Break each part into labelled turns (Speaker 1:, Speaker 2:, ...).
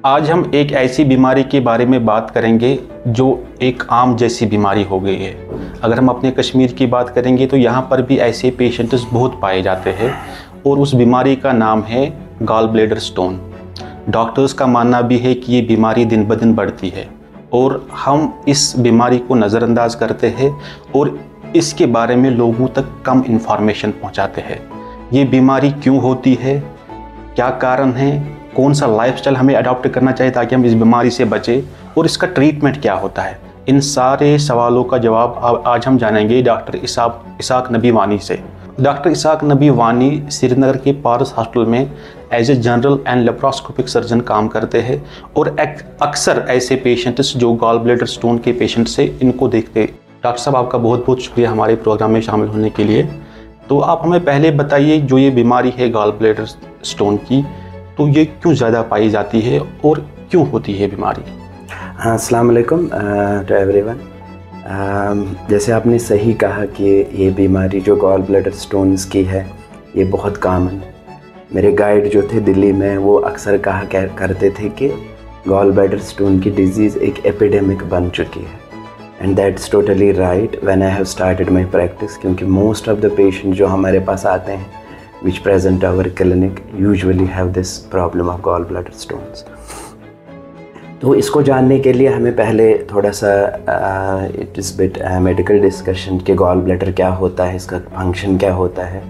Speaker 1: आज हम एक ऐसी बीमारी के बारे में बात करेंगे जो एक आम जैसी बीमारी हो गई है। अगर हम अपने कश्मीर की बात करेंगे तो यहाँ पर भी ऐसे पेशेंट्स बहुत पाए जाते हैं और उस बीमारी का नाम है गॉल ब्लैडर स्टोन। डॉक्टर्स का मानना भी है कि ये बीमारी दिन ब दिन बढ़ती है और हम इस बीमारी को नज़रअंदाज करते हैं और इसके बारे में लोगों तक कम इन्फॉर्मेशन पहुँचाते हैं। ये बीमारी क्यों होती है, क्या कारण है, कौन सा लाइफस्टाइल हमें अडॉप्ट करना चाहिए ताकि हम इस बीमारी से बचें और इसका ट्रीटमेंट क्या होता है, इन सारे सवालों का जवाब आज हम जानेंगे डॉक्टर इसाक नबी वानी से। डॉक्टर इसाक नबी वानी श्रीनगर के पारस हॉस्पिटल में as a general and laparoscopic surgeon काम करते हैं और अक्सर ऐसे पेशेंट्स जो गॉल ब्लैडर स्टोन के पेशेंट से इनको देखते हैं। डॉक्टर साहब, आपका बहुत बहुत शुक्रिया हमारे प्रोग्राम में शामिल होने के लिए। तो आप हमें पहले बताइए, जो ये बीमारी है गॉल ब्लैडर स्टोन की, तो ये क्यों ज़्यादा पाई जाती है और क्यों होती है बीमारी?
Speaker 2: अस्सलाम वालेकुम टू एवरीवन। जैसे आपने सही कहा कि ये बीमारी जो गॉल ब्लैडर स्टोन्स की है ये बहुत कॉमन है। मेरे गाइड जो थे दिल्ली में वो अक्सर कहा करते थे कि गॉल ब्लैडर स्टोन की डिजीज़ एक एपिडेमिक बन चुकी है, and that's totally right when I have started my practice, क्योंकि मोस्ट ऑफ द पेशेंट जो हमारे पास आते हैं which present our clinic usually have this problem of gallbladder stones। तो इसको जानने के लिए हमें पहले थोड़ा सा it is bit medical discussion कि गॉल ब्लैडर क्या होता है, इसका फंक्शन क्या होता है।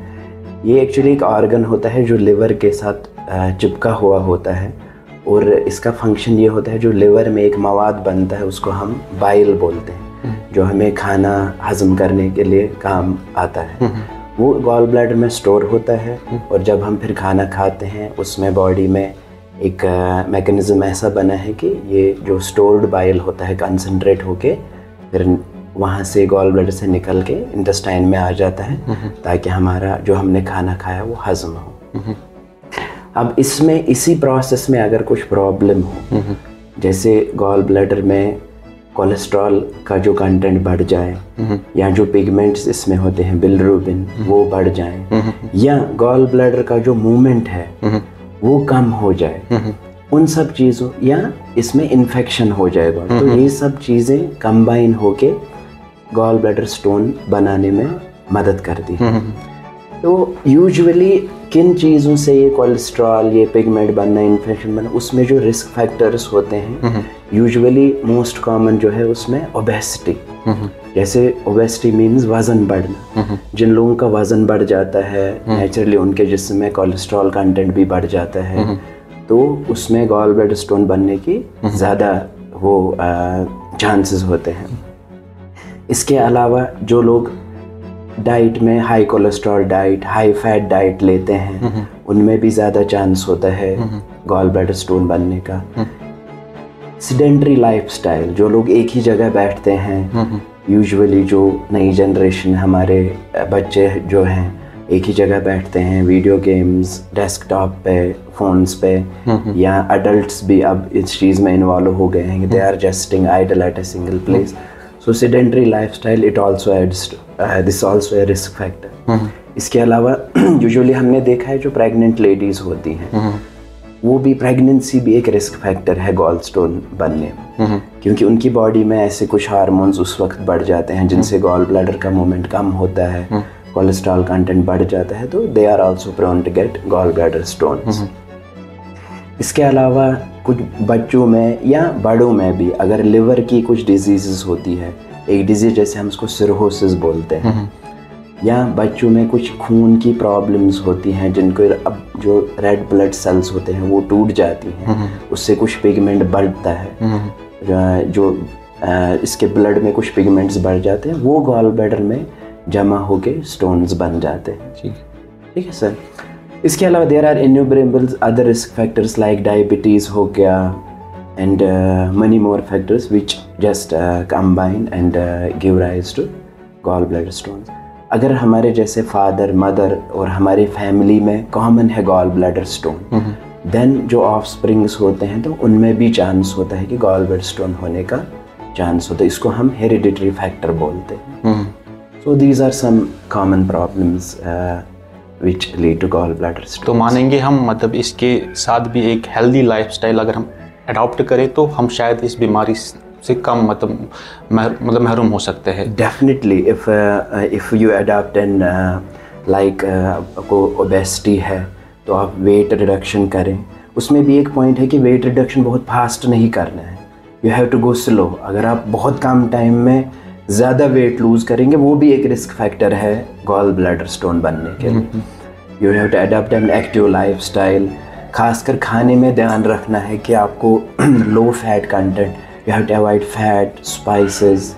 Speaker 2: ये एक्चुअली एक ऑर्गन होता है जो लिवर के साथ चिपका हुआ होता है और इसका फंक्शन ये होता है, जो लिवर में एक मवाद बनता है उसको हम बाइल बोलते हैं, जो हमें खाना हज़म करने के लिए काम आता है। वो गॉल ब्लैडर में स्टोर होता है और जब हम फिर खाना खाते हैं उसमें बॉडी में एक मैकेनिज़्म ऐसा बना है कि ये जो स्टोर्ड बाइल होता है कंसंट्रेट होके फिर वहाँ से गॉल ब्लैडर से निकल के इंटेस्टाइन में आ जाता है ताकि हमारा जो हमने खाना खाया वो हज़म हो। अब इसमें इसी प्रोसेस में अगर कुछ प्रॉब्लम हो, जैसे गॉल ब्लैडर में कोलेस्ट्रॉल का जो कंटेंट बढ़ जाए या जो पिगमेंट्स इसमें होते हैं बिलिरुबिन वो बढ़ जाए, या गॉल ब्लैडर का जो मूवमेंट है वो कम हो जाए, उन सब चीज़ों, या इसमें इन्फेक्शन हो जाएगा, तो ये सब चीज़ें कंबाइन होके गॉल ब्लैडर स्टोन बनाने में मदद करती है। तो यूजुअली किन चीज़ों से ये कोलेस्ट्रॉल, ये पिगमेंट बनना, इन्फेक्शन बनना, उसमें जो रिस्क फैक्टर्स होते हैं यूजुअली मोस्ट कॉमन जो है उसमें ओबेसिटी। जैसे ओबेसिटी मीन्स वज़न बढ़ना। जिन लोगों का वज़न बढ़ जाता है नेचुरली उनके जिस्म में कोलेस्ट्रॉल कंटेंट भी बढ़ जाता है, तो उसमें गॉल ब्लैडर स्टोन बनने की ज़्यादा वो चांसेस होते हैं। इसके अलावा जो लोग डाइट में high cholesterol diet, high fat diet लेते हैं उनमें भी ज़्यादा चांस होता है गॉल ब्लैडर स्टोन बनने का। सेडेंटरी लाइफस्टाइल, जो लोग एक ही जगह बैठते हैं, यूजुअली जो नई जनरेशन हमारे बच्चे जो हैं एक ही जगह बैठते हैं, वीडियो गेम्स, डेस्कटॉप पे, फ़ोन्स पे, या अडल्ट्स भी अब इस चीज़ में इन्वॉल्व हो गए हैं, they are just sitting idle at a single place. So sedentary lifestyle it also adds this also a risk factor. इसके अलावा यूजुअली हमने देखा है जो प्रेग्नेंट लेडीज़ होती हैं वो भी, प्रेगनेंसी भी एक रिस्क फैक्टर है गॉल स्टोन बनने में, क्योंकि उनकी बॉडी में ऐसे कुछ हार्मोन्स उस वक्त बढ़ जाते हैं जिनसे गॉल ब्लैडर का मूवमेंट कम होता है, कोलेस्ट्रॉल कंटेंट बढ़ जाता है, तो they are also prone to get gall bladder stones. इसके अलावा कुछ बच्चों में या बड़ों में भी अगर लिवर की कुछ डिजीज़ होती है, एक डिजीज़ जैसे हम उसको सिरोसिस बोलते हैं, या बच्चों में कुछ खून की प्रॉब्लम्स होती हैं जिनको अब जो रेड ब्लड सेल्स होते हैं वो टूट जाती हैं, उससे कुछ पिगमेंट बढ़ता है, जो इसके ब्लड में कुछ पिगमेंट्स बढ़ जाते हैं, वो गॉल ब्लैडर में जमा होके स्टोन्स बन जाते हैं। ठीक है सर। इसके अलावा there are innumerable other risk factors like diabetes हो गया and many more factors which just combine and give rise to gall bladder stones. अगर हमारे जैसे फादर, मदर और हमारी फैमिली में कॉमन है गॉल ब्लैडर स्टोन, देन जो ऑफस्प्रिंग्स होते हैं तो उनमें भी चांस होता है कि गॉल ब्लैडर स्टोन होने का चांस होता है। इसको हम हेरिडिटरी फैक्टर बोलते हैं। So these are some common problems which lead to gall bladder stone.
Speaker 1: तो मानेंगे हम, मतलब इसके साथ भी एक हेल्दी लाइफस्टाइल अगर हम अडॉप्ट करें तो हम शायद इस बीमारी से कम महरूम हो सकते हैं।
Speaker 2: Definitely if you adopt and like को ओबेसिटी है तो आप वेट रिडक्शन करें। उसमें भी एक पॉइंट है कि वेट रिडक्शन बहुत फास्ट नहीं करना है, you have to go slow. अगर आप बहुत कम टाइम में ज़्यादा वेट लूज़ करेंगे वो भी एक रिस्क फैक्टर है गॉल ब्लैडर स्टोन बनने के लिए। You have to adopt an active life style. खासकर खाने में ध्यान रखना है कि आपको low fat content, you have to avoid fat, spices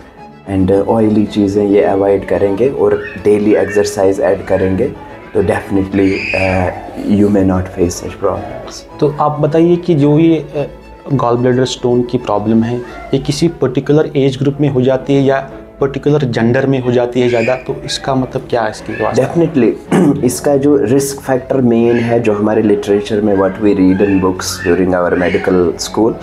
Speaker 2: and oily चीज़ें ये अवॉइड करेंगे और डेली एक्सरसाइज ऐड करेंगे तो definitely you may not face such problems.
Speaker 1: तो आप बताइए कि जो ये गॉल ब्लैडर स्टोन की प्रॉब्लम है ये किसी पर्टिकुलर एज ग्रुप में हो जाती है या पर्टिकुलर जेंडर में हो जाती है ज़्यादा, तो इसका मतलब क्या है इसकी?
Speaker 2: डेफिनेटली इसका जो रिस्क फैक्टर मेन है जो हमारे लिटरेचर में what we read in books during our medical school,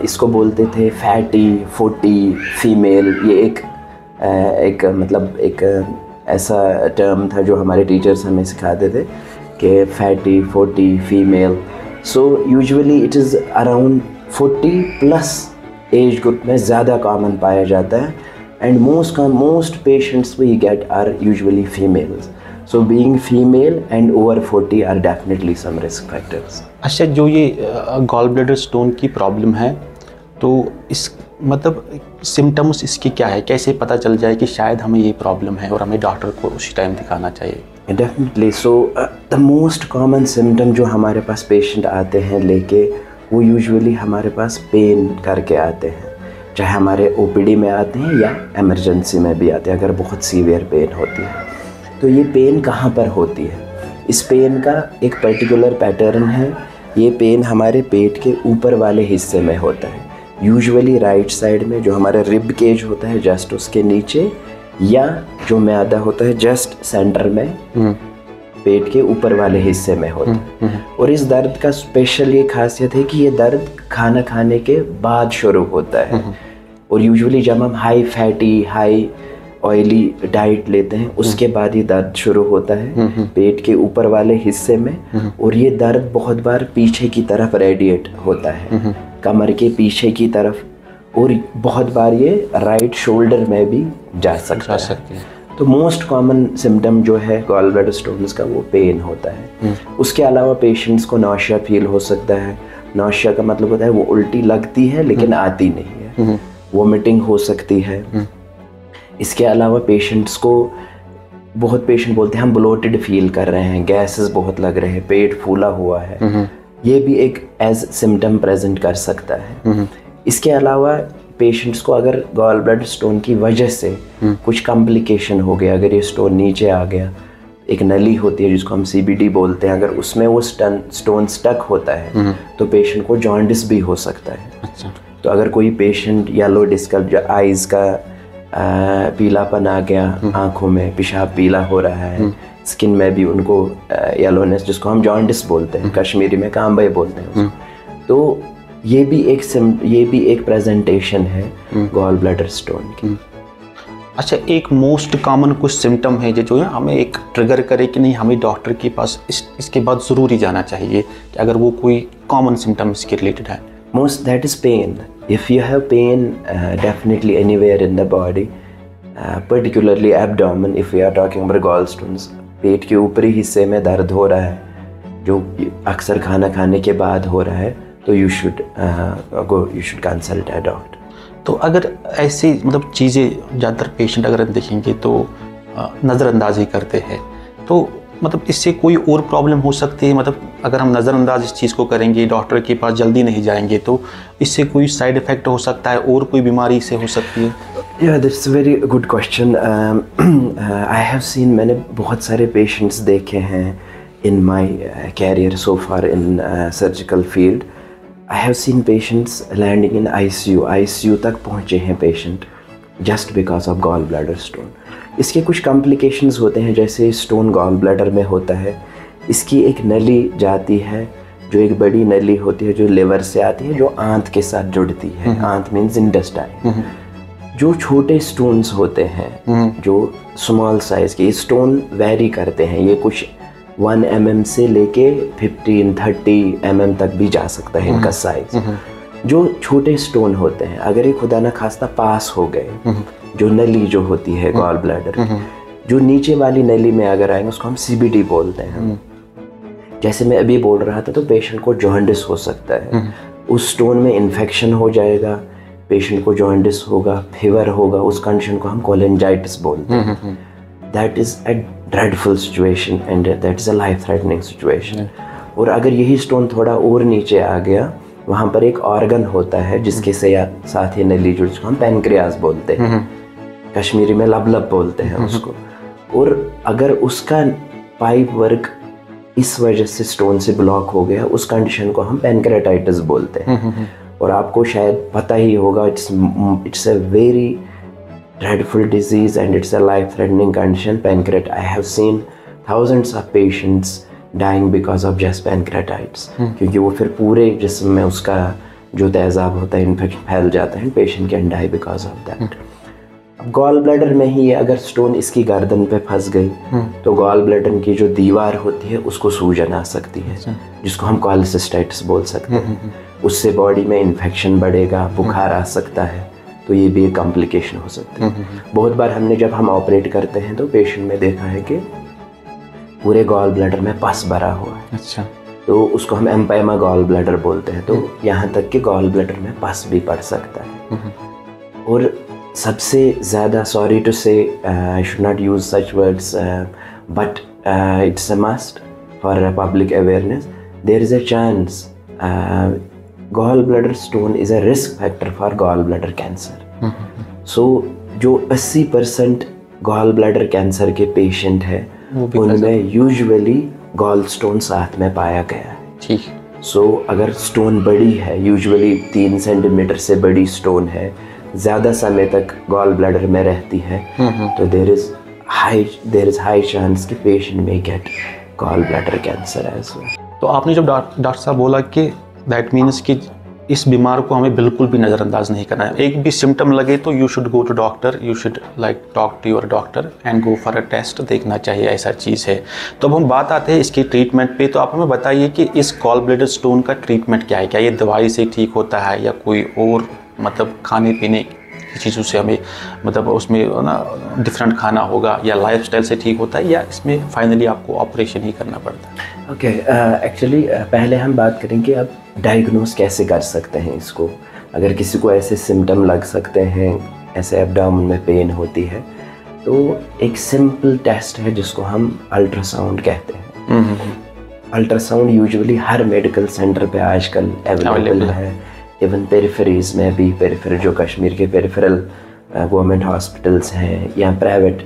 Speaker 2: इसको बोलते थे फैटी 40 फीमेल। ये एक मतलब एक ऐसा टर्म था जो हमारे टीचर्स हमें सिखाते थे कि fatty 40 female. So usually it is around 40+ age group में ज़्यादा कॉमन पाया जाता है and most patients we get are usually females. So being female and over 40 are definitely some risk factors.
Speaker 1: अच्छा, जो ये गॉल ब्लैडर स्टोन की problem है तो इस मतलब सिम्टम्स इसकी क्या है, कैसे पता चल जाए कि शायद हमें ये प्रॉब्लम है और हमें डॉक्टर को उसी टाइम दिखाना चाहिए?
Speaker 2: Definitely so the most common symptom जो हमारे पास पेशेंट आते हैं लेके वो यूजुअली हमारे पास पेन करके आते हैं, चाहे हमारे ओपीडी में आते हैं या इमरजेंसी में भी आते हैं अगर बहुत सीवियर पेन होती है। तो ये पेन कहाँ पर होती है? इस पेन का एक पर्टिकुलर पैटर्न है। ये पेन हमारे पेट के ऊपर वाले हिस्से में होता है, यूजुअली राइट साइड में, जो हमारा रिब केज होता है जस्ट उसके नीचे, या जो मैदा होता है जस्ट सेंटर में पेट के ऊपर वाले हिस्से में होता है। और इस दर्द का स्पेशल ये खासियत है कि ये दर्द खाना खाने के बाद शुरू होता है और यूजुअली जब हम high fatty high oily diet लेते हैं उसके बाद ये दर्द शुरू होता है पेट के ऊपर वाले हिस्से में। और ये दर्द बहुत बार पीछे की तरफ रेडिएट होता है, कमर के पीछे की तरफ, और बहुत बार ये राइट शोल्डर में भी जा सकता है। तो मोस्ट कॉमन सिम्टम जो है गॉल ब्लैडर स्टोन्स का वो पेन होता है। उसके अलावा पेशेंट्स को नौशिया फील हो सकता है। नौशिया का मतलब होता है वो उल्टी लगती है लेकिन आती नहीं है। वोमिटिंग हो सकती है। इसके अलावा पेशेंट्स को बहुत पेशेंट बोलते हैं हम ब्लोटेड फील कर रहे हैं, गैसेस बहुत लग रहे हैं, पेट फूला हुआ है, ये भी एक एज सिम्टम प्रेजेंट कर सकता है। इसके अलावा पेशेंट्स को अगर गॉल ब्लैडर स्टोन की वजह से कुछ कॉम्प्लिकेशन हो गया, अगर ये स्टोन नीचे आ गया, एक नली होती है जिसको हम CBD बोलते हैं, अगर उसमें वो स्टोन स्टक होता है तो पेशेंट को जॉन्डिस भी हो सकता है।
Speaker 1: अच्छा।
Speaker 2: तो अगर कोई पेशेंट येलो डिस्कल आइज़ का पीलापन आ गया, आँखों में पेशाब पीला हो रहा है, स्किन में भी उनको येलोनेस जिसको हम जॉन्डिस बोलते हैं, कश्मीरी में काम्बे बोलते हैं, तो ये भी एक प्रेजेंटेशन है गॉल ब्लैडर स्टोन की।
Speaker 1: अच्छा, एक मोस्ट कॉमन कुछ सिम्टम है जो है हमें एक ट्रिगर करे कि नहीं हमें डॉक्टर के पास इसके बाद ज़रूर ही जाना चाहिए, कि अगर वो कोई कॉमन सिम्टम इसके रिलेटेड है?
Speaker 2: Most that is pain. If you have pain definitely anywhere in the body, particularly abdomen, if we are talking about gallstones, पेट के ऊपरी हिस्से में दर्द हो रहा है जो अक्सर खाना खाने के बाद हो रहा है, तो you should consult a doctor.
Speaker 1: तो अगर ऐसी मतलब चीज़ें ज़्यादातर पेशेंट अगर देखेंगे तो नज़रअंदाज ही करते हैं, तो मतलब इससे कोई और प्रॉब्लम हो सकती है? मतलब अगर हम नज़रअंदाज इस चीज़ को करेंगे, डॉक्टर के पास जल्दी नहीं जाएंगे, तो इससे कोई साइड इफ़ेक्ट हो सकता है और कोई बीमारी से हो सकती है?
Speaker 2: या that's very good question. I have seen, मैंने बहुत सारे पेशेंट्स देखे हैं in my career so far in surgical field. I have seen patients landing in ICU तक पहुँचे हैं patient just because of gall bladder stone. इसके कुछ कॉम्प्लिकेशंस होते हैं, जैसे स्टोन गॉल ब्लैडर में होता है, इसकी एक नली जाती है जो एक बड़ी नली होती है जो लिवर से आती है, जो आंत के साथ जुड़ती है। आंत मीन्स इंटेस्टाइन। जो छोटे स्टोन्स होते हैं, जो स्मॉल साइज़ के स्टोन वेरी करते हैं, ये कुछ 1 mm से लेके 15-30 mm तक भी जा सकता है इनका साइज। जो छोटे स्टोन होते हैं, अगर ये खुदा न खास्ता पास हो गए, जो नली जो होती है गॉल ब्लैडर, जो नीचे वाली नली में अगर आएंगे उसको हम CBD बोलते हैं। जैसे मैं अभी बोल रहा था, तो पेशेंट को जॉन्डिस हो सकता है, उस स्टोन में इन्फेक्शन हो जाएगा, पेशेंट को जॉन्डिस होगा, फीवर होगा, उस कंडीशन को हम कोलेंजाइटिस बोलते हैं। That is a dreadful situation and that is a life threatening situation. और अगर यही स्टोन थोड़ा और नीचे आ गया, वहाँ पर एक ऑर्गन होता है जिसके साथ ही नली जो, जिसको हम पैनक्रियाज बोलते हैं, कश्मीरी में लब बोलते हैं उसको। और अगर उसका पाइप वर्क इस वजह से स्टोन से ब्लॉक हो गया, उस कंडीशन को हम पैनक्रेटाइटिस बोलते हैं। और आपको शायद पता ही होगा, it's a very dreadful disease and it's a life threatening condition, pancreatitis. I have seen thousands of patients dying because of just pancreatitis, क्योंकि वो फिर पूरे जिस्म में उसका जो तेज़ाब होता है, इन्फेक्शन फैल जाता है, patient can die because of that. अब गॉल ब्लैडर में ही अगर स्टोन इसकी गर्दन पे फंस गई, तो गॉल ब्लैडर की जो दीवार होती है उसको सूजन आ सकती है, जिसको हम कॉलेसिस्टाइटिस बोल सकते हैं। उससे बॉडी में इन्फेक्शन बढ़ेगा, बुखार आ सकता है, तो ये भी एक कॉम्प्लिकेशन हो सकती है। बहुत बार हमने जब हम ऑपरेट करते हैं तो पेशेंट में देखा है कि पूरे गॉल ब्लैडर में पस भरा हुआ है।
Speaker 1: अच्छा। तो
Speaker 2: उसको हम एम्पाइमा गॉल ब्लैडर बोलते हैं। तो यहाँ तक कि गॉल ब्लैडर में पस भी पड़ सकता है। और सबसे ज़्यादा, sorry to say, I should not use such words, but it's a must for public awareness, there is a chance gall bladder stone is a risk factor for gall bladder cancer. So जो 80% gall bladder cancer के patient है, उनमें usually gall stone साथ में पाया गया है।
Speaker 1: ठीक।
Speaker 2: सो अगर स्टोन बड़ी है, यूजुअली 3 सेंटीमीटर से बड़ी स्टोन है, ज़्यादा समय तक गॉल ब्लैडर में रहती है, तो देयर इज़ हाई चांस कि पेशेंट में get gall bladder cancer as well.
Speaker 1: तो आपने जब डॉक्टर साहब बोला कि दैट मीन्स कि इस बीमार को हमें बिल्कुल भी नज़रअंदाज नहीं करना है, एक भी सिम्टम लगे तो you should go to doctor, you should like talk to your doctor and go for a test, देखना चाहिए ऐसा चीज़ है। तो अब हम बात आते हैं इसकी ट्रीटमेंट पे। तो आप हमें बताइए कि इस गॉल ब्लैडर स्टोन का ट्रीटमेंट क्या है? क्या ये दवाई से ठीक होता है या कोई और मतलब खाने पीने की चीज़ों से हमें मतलब उसमें ना डिफरेंट खाना होगा, या लाइफस्टाइल से ठीक होता है, या इसमें फाइनली आपको ऑपरेशन ही करना पड़ता है?
Speaker 2: ओके, एक्चुअली पहले हम बात करेंगे अब डायग्नोस कैसे कर सकते हैं इसको। अगर किसी को ऐसे सिम्टम लग सकते हैं, ऐसे एब्डोमेन में पेन होती है, तो एक सिंपल टेस्ट है जिसको हम अल्ट्रासाउंड कहते हैं। अल्ट्रासाउंड यूजुअली हर मेडिकल सेंटर पे आजकल अवेलेबल है, इवन पेरिफेरीज में भी, पेरिफेरल जो कश्मीर के पेरिफेरल गवर्नमेंट हॉस्पिटल्स हैं या प्राइवेट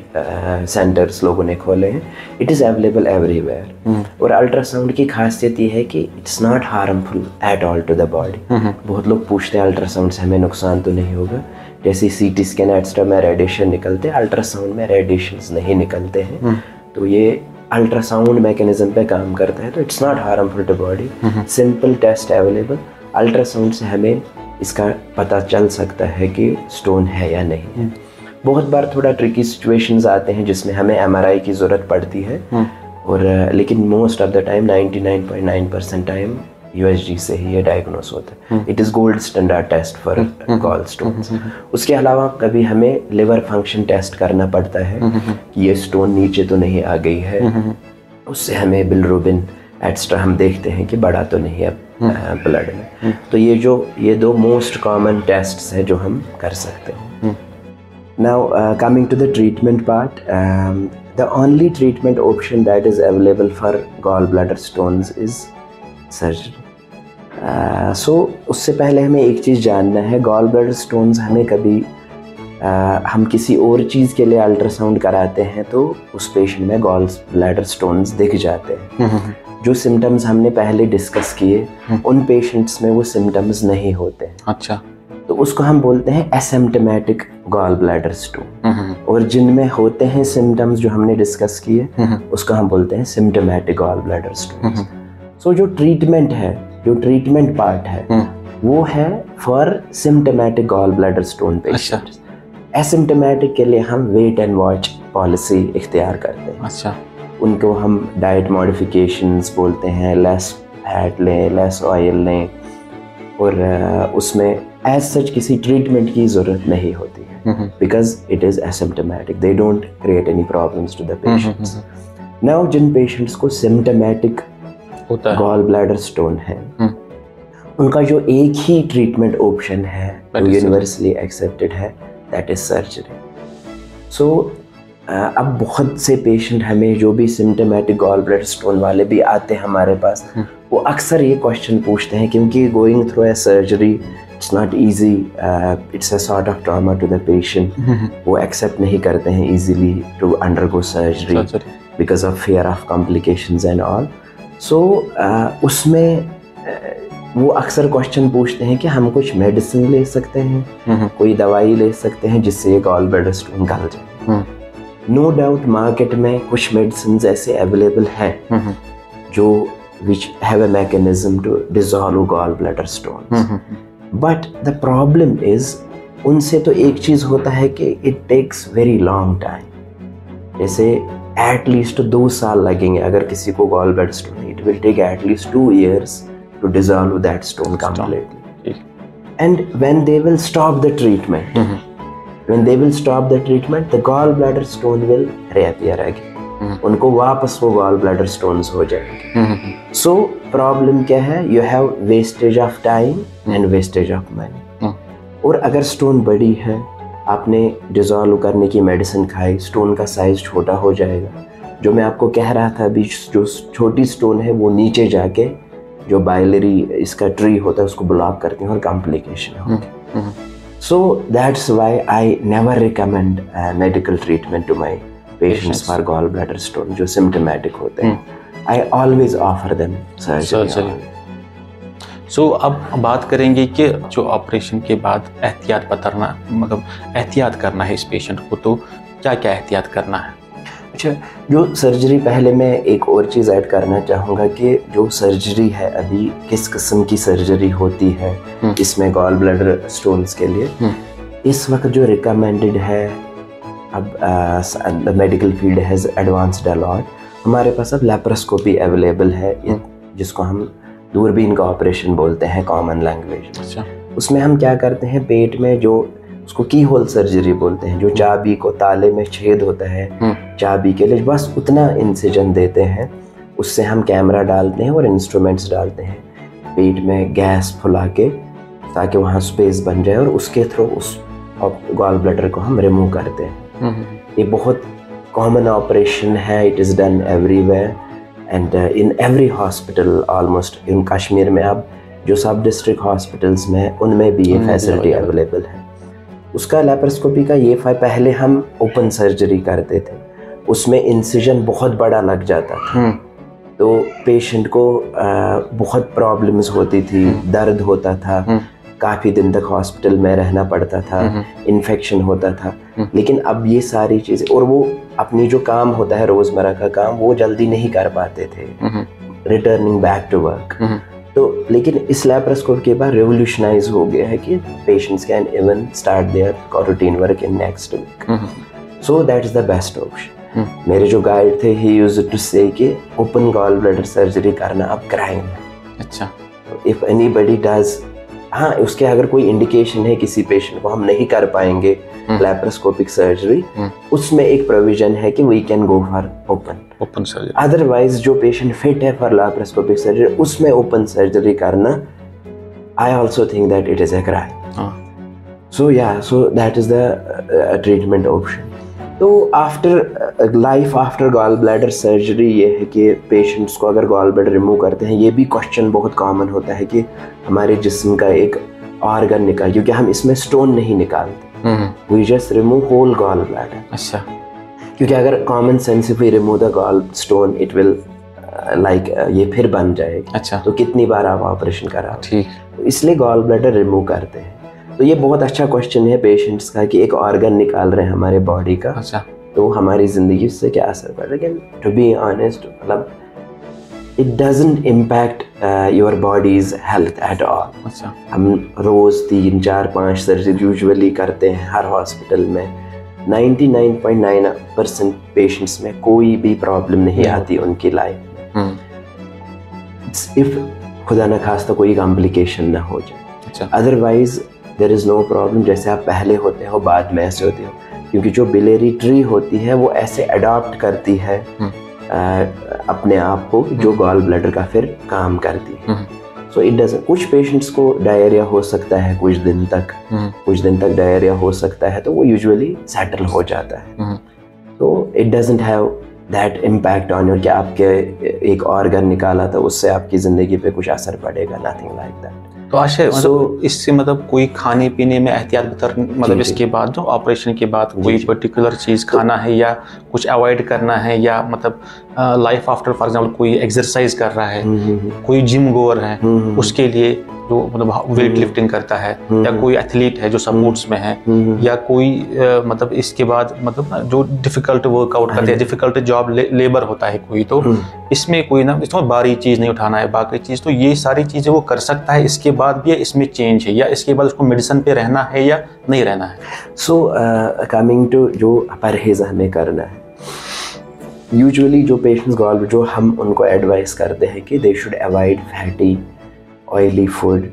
Speaker 2: सेंटर्स लोगों ने खोले हैं, इट इज़ अवेलेबल एवरीवेयर। और अल्ट्रासाउंड की खासियत ये है कि it's not harmful at all to the body. बहुत लोग पूछते हैं अल्ट्रासाउंड से हमें नुकसान तो नहीं होगा? जैसे CT स्कैन एक्स्ट्रा में रेडिएशन निकलते हैं, अल्ट्रासाउंड में रेडिएशंस नहीं निकलते हैं। तो ये अल्ट्रासाउंड मैकेनिज्म पे काम करता है, तो it's not harmful to body. Simple test available, ultrasound से हमें इसका पता चल सकता है कि स्टोन है या नहीं है। बहुत बार थोड़ा ट्रिकी सिचुएशंस आते हैं जिसमें हमें MRI की ज़रूरत पड़ती है, और लेकिन most of the time 99.9% time USG से ही ये डायग्नोस होता है। It is gold standard test for gall stones. उसके अलावा कभी हमें लिवर फंक्शन टेस्ट करना पड़ता है कि ये स्टोन नीचे तो नहीं आ गई है। उससे हमें बिलिरुबिन एक्स्ट्रा हम देखते हैं कि बड़ा तो नहीं है ब्लड में। तो ये दो मोस्ट कॉमन टेस्ट्स है जो हम कर सकते हैं। Now coming to the treatment part, the only treatment option that is available for gall bladder stones is surgery. So उससे पहले हमें एक चीज़ जानना है, गॉल ब्लैडर स्टोन्स हमें कभी हम किसी और चीज़ के लिए अल्ट्रासाउंड कराते हैं तो उस पेशेंट में गॉल ब्लैडर स्टोन्स दिख जाते हैं। जो सिम्टम्स हमने पहले डिस्कस किए, उन पेशेंट्स में वो सिम्टम्स नहीं होते हैं।
Speaker 1: अच्छा।
Speaker 2: तो उसको हम बोलते हैं एसिम्प्टोमेटिक गॉल ब्लैडर स्टोन। और जिनमें होते हैं सिम्टम्स जो हमने डिस्कस किए, उसको हम बोलते हैं symptomatic gall bladder stone. So जो ट्रीटमेंट है, जो ट्रीटमेंट पार्ट है, वो है for symptomatic gall bladder stone patients. Asymptomatic के लिए हम वेट एंड वॉच पॉलिसी इख्तियार करते हैं।
Speaker 1: अच्छा।
Speaker 2: उनको हम डाइट मॉडिफिकेशंस बोलते हैं, लेस फैट लें, लेस ऑयल लें, और उसमें एज सच किसी ट्रीटमेंट की ज़रूरत नहीं होती है, because it is asymptomatic, they don't create any problems to the patients. Now जिन पेशेंट्स को सिम्टोमेटिक गॉल ब्लैडर स्टोन है, उनका जो एक ही ट्रीटमेंट ऑप्शन है जो यूनिवर्सली एक्सेप्टेड है, दैट इज सर्जरी। सो अब बहुत से पेशेंट हमें जो भी सिम्टोमेटिक गॉल ब्लैडर स्टोन वाले भी आते हैं हमारे पास, वो अक्सर ये क्वेश्चन पूछते हैं, क्योंकि going through a surgery it's not easy, it's a sort of trauma to the patient. वो एक्सेप्ट नहीं करते हैं easily to undergo surgery because of fear of complications and all. So उसमें वो अक्सर क्वेश्चन पूछते हैं कि हम कुछ मेडिसिन ले सकते हैं, कोई दवाई ले सकते हैं जिससे ये गॉल ब्लैडर स्टोन निकल जाए। नो डाउट मार्केट में कुछ मेडिसिन ऐसे अवेलेबल हैं जो which have a mechanism to dissolve gallbladder stones, but the problem is उनसे तो एक चीज़ होता है कि it takes very long time, जैसे at least 2 साल लगेंगे अगर किसी को gallbladder stone है, it will take at least 2 years to dissolve that stone completely. And when they will stop the treatment, when they will stop the treatment, the gallbladder stone will reappear again. उनको वापस वो gall bladder stones हो जाएंगे। So problem क्या है? You have wastage of time and wastage of money. और अगर stone बड़ी है, आपने डिजॉल्व करने की मेडिसिन खाई, स्टोन का साइज छोटा हो जाएगा। जो मैं आपको कह रहा था अभी, जो छोटी स्टोन है वो नीचे जाके जो बाइलरी इसका ट्री होता है उसको ब्लॉक करती है और कॉम्प्लिकेशन होती है। So that's why I never recommend medical treatment to my patients for gall bladder stone जो सिम्टोमेटिक होते हैं। I always offer them surgery.
Speaker 1: So अब बात करेंगे कि जो ऑपरेशन के बाद एहतियात बरतना, मतलब एहतियात करना है इस पेशेंट को, तो क्या क्या एहतियात करना है?
Speaker 2: अच्छा, जो सर्जरी, पहले मैं एक और चीज़ ऐड करना चाहूँगा कि जो सर्जरी है अभी किस किस्म की सर्जरी होती है इसमें गॉल ब्लैडर स्टोन्स के लिए। इस वक्त जो रिकमेंडेड है, अब the medical field has advanced a lot. हमारे पास अब लेप्रोस्कोपी अवेलेबल है, जिसको हम दूरबीन का ऑपरेशन बोलते हैं कॉमन लैंग्वेज।
Speaker 1: अच्छा।
Speaker 2: उसमें हम क्या करते हैं, पेट में जो उसको की होल सर्जरी बोलते हैं, जो चाबी को ताले में छेद होता है चाबी के लिए, बस उतना इंसिजन देते हैं, उससे हम कैमरा डालते हैं और इंस्ट्रूमेंट्स डालते हैं पेट में गैस फुला के, ताकि वहाँ स्पेस बन जाए, और उसके थ्रू उस गॉल ब्लैडर को हम रिमूव करते हैं। ये बहुत कॉमन ऑपरेशन है, it is done everywhere and in every hospital almost. In Kashmir में अब जो सब डिस्ट्रिक्ट हॉस्पिटल्स में उनमें भी ये फैसिलिटी अवेलेबल है। उसका लेप्रोस्कोपी का ये पहले हम ओपन सर्जरी करते थे, उसमें इंसिजन बहुत बड़ा लग जाता था, तो पेशेंट को बहुत प्रॉब्लम्स होती थी, दर्द होता था, काफ़ी दिन तक हॉस्पिटल में रहना पड़ता था, इन्फेक्शन होता था। लेकिन अब ये सारी चीज़ें, और वो अपनी जो काम होता है रोज़मर्रा का काम, वो जल्दी नहीं कर पाते थे, रिटर्निंग बैक टू वर्क। तो लेकिन इस लेप्रोस्कोपी के बाद रेवोल्यूशनाइज हो गया है कि patients can even start their routine work in next week. So that is the best option. मेरे जो गाइड थे, ही यूज्ड टू से कि ओपन गॉल ब्लैडर सर्जरी करना अब कराएंगे।
Speaker 1: अच्छा।
Speaker 2: इफ एनीबडी डज, हाँ, उसके अगर कोई इंडिकेशन है किसी पेशेंट को हम नहीं कर पाएंगे लैप्रोस्कोपिक सर्जरी, उसमें एक प्रोविजन है कि we can go for open surgery. Otherwise जो पेशेंट फिट है फॉर लैप्रोस्कोपिक सर्जरी, उसमें ओपन सर्जरी करना, I also think that it is a crime. So yeah, so that is the treatment option. तो after life after gall bladder surgery ये है कि patients को अगर गॉल ब्लैडर रिमूव करते हैं, ये भी क्वेश्चन बहुत कॉमन होता है कि हमारे जिस्म का एक ऑर्गन निकाल, क्योंकि हम इसमें स्टोन नहीं निकालते, we just remove whole gall bladder.
Speaker 1: अच्छा।
Speaker 2: क्योंकि अगर common sense if we remove the gall stone, it will like ये फिर बन जाएगी।
Speaker 1: अच्छा।
Speaker 2: तो कितनी बार आप ऑपरेशन कराओ,
Speaker 1: ठीक,
Speaker 2: इसलिए गॉल ब्लैडर रिमूव करते हैं। तो ये बहुत अच्छा क्वेश्चन है पेशेंट्स का कि एक ऑर्गन निकाल रहे हैं हमारे बॉडी का,
Speaker 1: अच्छा,
Speaker 2: तो हमारी ज़िंदगी से क्या असर पड़ रहा है। लेकिन टू बी ऑनेस्ट, मतलब it doesn't impact your bodies health at all.
Speaker 1: अच्छा।
Speaker 2: हम रोज़ 3, 4, 5 सर्जरी यूजुअली करते हैं हर हॉस्पिटल में, 99.9% पेशेंट्स में कोई भी प्रॉब्लम नहीं आती उनकी लाइफ में, इफ खुदा न खास्ता कोई कॉम्प्लिकेशन ना हो जाए। Otherwise there is no problem. जैसे आप पहले होते हो बाद में ऐसे होते हो, क्योंकि जो बिलियरी ट्री होती है वो ऐसे अडॉप्ट करती है अपने आप को, जो गॉल ब्लैडर का फिर काम करती है। सो इट डजंट, कुछ पेशेंट्स को डायरिया हो सकता है कुछ दिन तक डायरिया हो सकता है, तो वो यूजुअली सेटल हो जाता है। तो it doesn't have that impact on your कि आपके एक ऑर्गन निकाला तो उससे आपकी ज़िंदगी पे कुछ असर पड़ेगा, नथिंग लाइक दैट।
Speaker 1: तो आशय इससे मतलब कोई खाने पीने में एहतियात मतलब इसके बाद जो ऑपरेशन के बाद कोई पर्टिकुलर चीज़ खाना है या कुछ अवॉइड करना है, या मतलब लाइफ आफ्टर फॉर एग्जांपल कोई एक्सरसाइज कर रहा है, कोई जिम गोअर है, उसके लिए जो मतलब वेट लिफ्टिंग करता है, या कोई एथलीट है जो स्पोर्ट्स में है, या कोई मतलब इसके बाद मतलब जो डिफिकल्ट वर्कआउट करते हैं, डिफिकल्ट जॉब लेबर होता है कोई, तो इसमें कोई ना इसमें भारी चीज़ नहीं उठाना है, बाकी चीज़ तो ये सारी चीज़ें वो कर सकता है, इसके बाद भी इसमें चेंज है, या इसके बाद उसको मेडिसिन पे रहना है या नहीं रहना है।
Speaker 2: सो कमिंग टू जो परहेज हमें करना है, यूजुअली जो पेशेंट्स गॉल जो हम उनको एडवाइस करते हैं कि they should avoid fatty oily food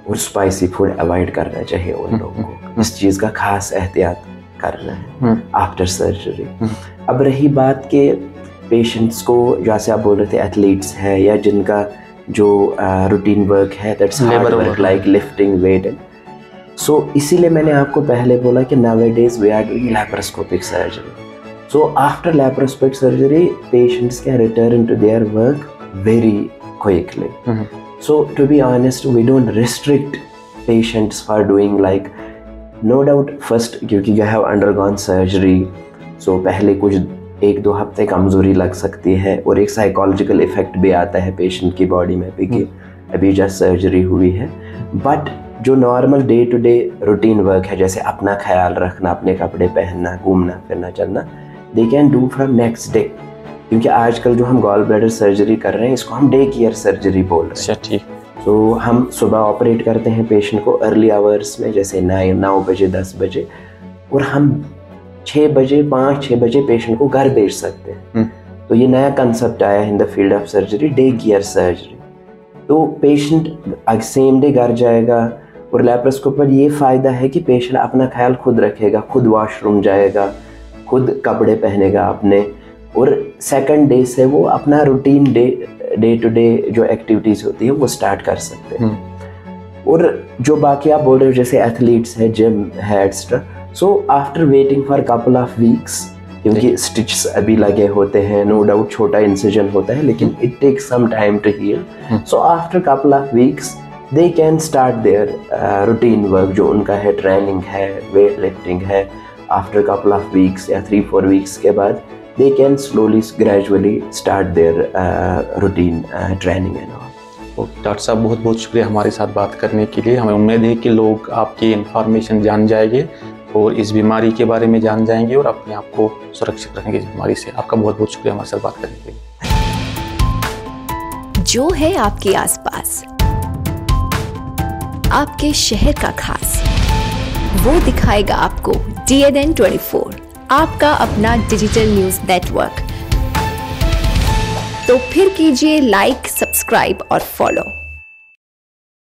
Speaker 2: और स्पाइसी फूड अवॉइड करना चाहिए उन लोगों को। इस चीज़ का खास एहतियात करना है आफ्टर सर्जरी। अब रही बात के पेशेंट्स को, जैसे आप बोल रहे थे एथलीट्स है या जिनका जो रूटीन वर्क है that's hard work like lifting weight, so इसीलिए मैंने आपको पहले बोला कि nowadays we are doing laparoscopic surgery. So after laparoscopic surgery patients can return to their work very quickly. So to be honest, we don't restrict patients for doing like, no doubt first क्योंकि you have undergone surgery, so पहले कुछ 1-2 हफ्ते कमज़ोरी लग सकती है और एक साइकोलॉजिकल इफेक्ट भी आता है पेशेंट की बॉडी में भी कि अभी जस्ट सर्जरी हुई है। बट जो normal day to day routine work है, जैसे अपना ख्याल रखना, अपने कपड़े पहनना, घूमना फिरना चलना, they can do from next day. क्योंकि आजकल जो हम गॉल ब्लैडर सर्जरी कर रहे हैं इसको हम डे केयर सर्जरी बोल रहे हैं।
Speaker 1: ठीक।
Speaker 2: तो हम सुबह ऑपरेट करते हैं पेशेंट को अर्ली आवर्स में, जैसे 9 बजे 10 बजे, और हम 6 बजे 5-6 बजे पेशेंट को घर भेज सकते हैं। तो ये नया कंसेप्ट आया in the field of surgery, day care surgery. तो पेशेंट सेम डे घर जाएगा, और लैप्रोस्कोपी पर ये फ़ायदा है कि पेशेंट अपना ख्याल खुद रखेगा, खुद वॉशरूम जाएगा, खुद कपड़े पहनेगा अपने, और सेकंड डे से वो अपना रूटीन डे टू डे जो एक्टिविटीज़ होती है वो स्टार्ट कर सकते हैं। और जो बाकी आप बोल रहे हो जैसे एथलीट्स है, जिम है extra, so after waiting for couple of weeks, क्योंकि स्टिचेस अभी लगे होते हैं, नो डाउट छोटा इंसिजन होता है, लेकिन it takes some time to heal. So after couple of weeks they can start their routine work, जो उनका है ट्रेनिंग है, वेट लिफ्टिंग है। आफ्टर कपल ऑफ वीक्स या 3-4 वीक्स के बाद they can slowly gradually start their routine training and all।
Speaker 1: Doctor साहब बहुत बहुत शुक्रिया हमारे साथ बात करने के लिए। हमें उम्मीद है कि लोग आपकी इन्फॉर्मेशन जान जाएंगे और इस बीमारी के बारे में जान जाएंगे और अपने आप को सुरक्षित रखेंगे इस बीमारी से। आपका बहुत बहुत शुक्रिया हमारे साथ बात करने के लिए।
Speaker 3: जो है आपके आसपास, आपके शहर का खास, वो दिखाएगा आपको DNN 24, आपका अपना डिजिटल न्यूज नेटवर्क। तो फिर कीजिए लाइक, सब्सक्राइब और फॉलो।